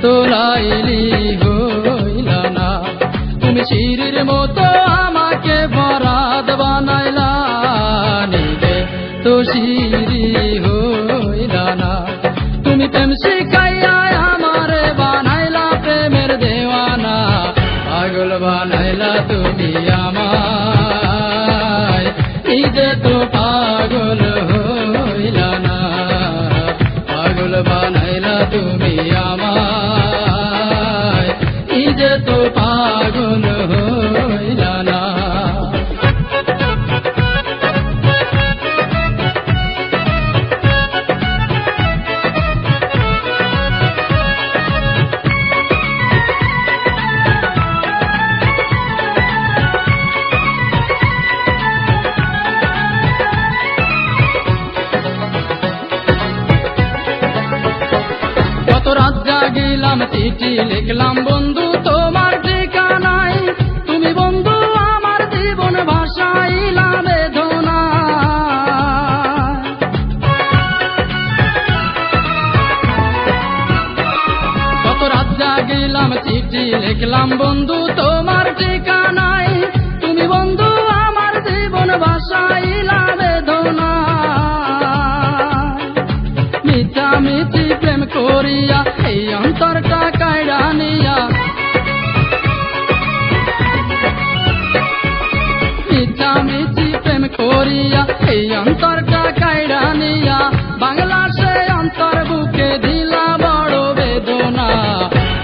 তোলাইলি হইলা না। তুমি শিরির মতো আমাকে বরাদ বানাইলা, নিজে তো শিরি হইলা না। তুমি প্রেম শিখাইয়া আমারে বানাইলা প্রেমের দেওয়ানা, পাগল বানাইলা তুমি আমায়, নিজে তো পাগল হইলা না। পাগল বানাইলা তুমি আমায়, নিজে তো পাগল হইলা না। কত রাত জাগিলাম, চিঠি লিখলাম বন্ধু তোমার ঠিকানায়, তুমি বন্ধু আমার জীবন ভাসাইলা বেদনা। কত রাত জাগিলাম, চিঠি লিখলাম বন্ধু তোমার ঠিকানায়, তুমি বন্ধু আমার জীবন ভাসাইলা বেদনা। মিছামিছি প্রেম করিয়া এই অন্তরটা কাইড়া নিয়া, মিছামিছি প্রেম করিয়া এই অন্তরটা কাইড়া নিয়া, বাংলা সে অন্তর বুকে দিলা বড় বেদনা।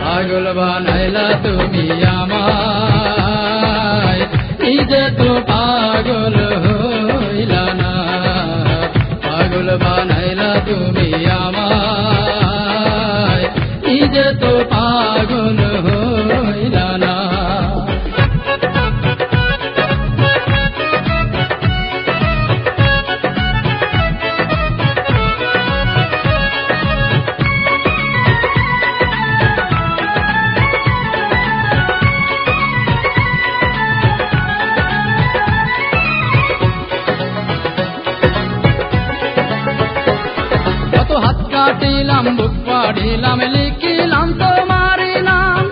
পাগল বানাইলা তুমি আমায়, নিজে তো পাগল হইলা না। পাগল বানাইলা তুমি আমায়, নিজে তো পাগল হইলা না। হাত কাটিলাম, বুক পাড়িলাম, লিখিলাম তোমারই নাম,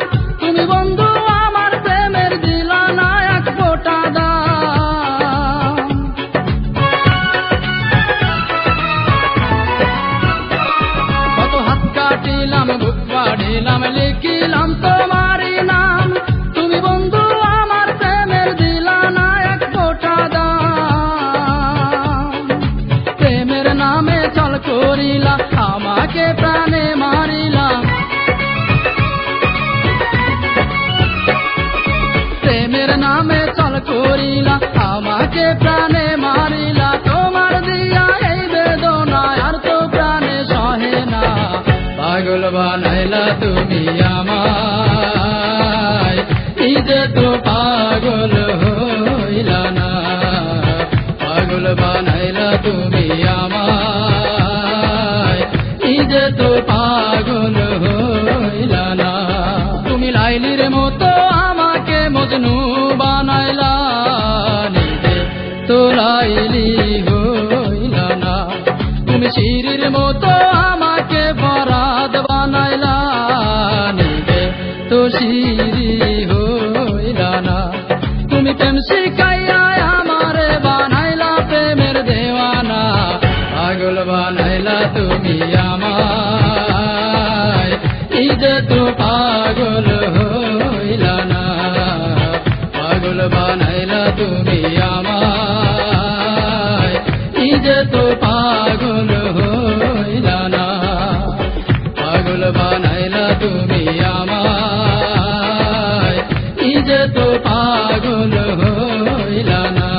তুমি বন্ধু আমার প্রেমের দিলা না এক ফোঁটা দাম। কত হাত কাটিলাম, বুক পাড়িলাম, লিখিলাম তোমারই নাম, তুমি বন্ধু আমার প্রেমের দিলা না এক ফোঁটা দাম। প্রেমের নামে ছল করিলা, আমাকে প্রাণে মারিলা, প্রেমের নামে ছল করিলা, আমাকে প্রাণে মারিলা। তোমার দিয়া এই বেদনা আর তো প্রাণে সহে না। পাগল বানাইলা তুমি আমায়, নিজে তো পাগল হইলা না। পাগল বানাইলা তুমি আমায়, নিজে তো পাগল হইলা না। তুমি লাইলির মতো আমাকে মজনু বানাইলা, নিজে তো লাইলি হইলা না। তুমি শিরির মতো আমাকে বরাদ বানাইলা, নিজে তো শিরি হইলা না। তুমি প্রেম শিখাইয়া আমারে বানাইলা প্রেমের দেওয়ানা, পাগল বানাইলা তুমি আমায়, নিজে তো পাগল হইলা না। পাগল বানাইলা তুমি আমায়, নিজে তো পাগল হইলা না। পাগল বানাইলা তুমি আমায়, নিজে তো পাগল হইলা না।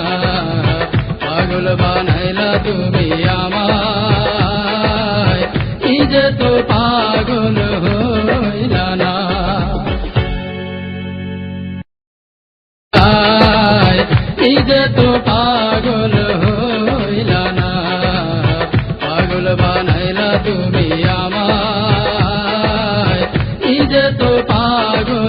পাগল বানাইলা তুমি আমায়, নিজে তো পাগল হইলা না। নিজে তো পাগল হইলা না। পাগল বানাইলা তুমি আমায়, নিজে তো পাগল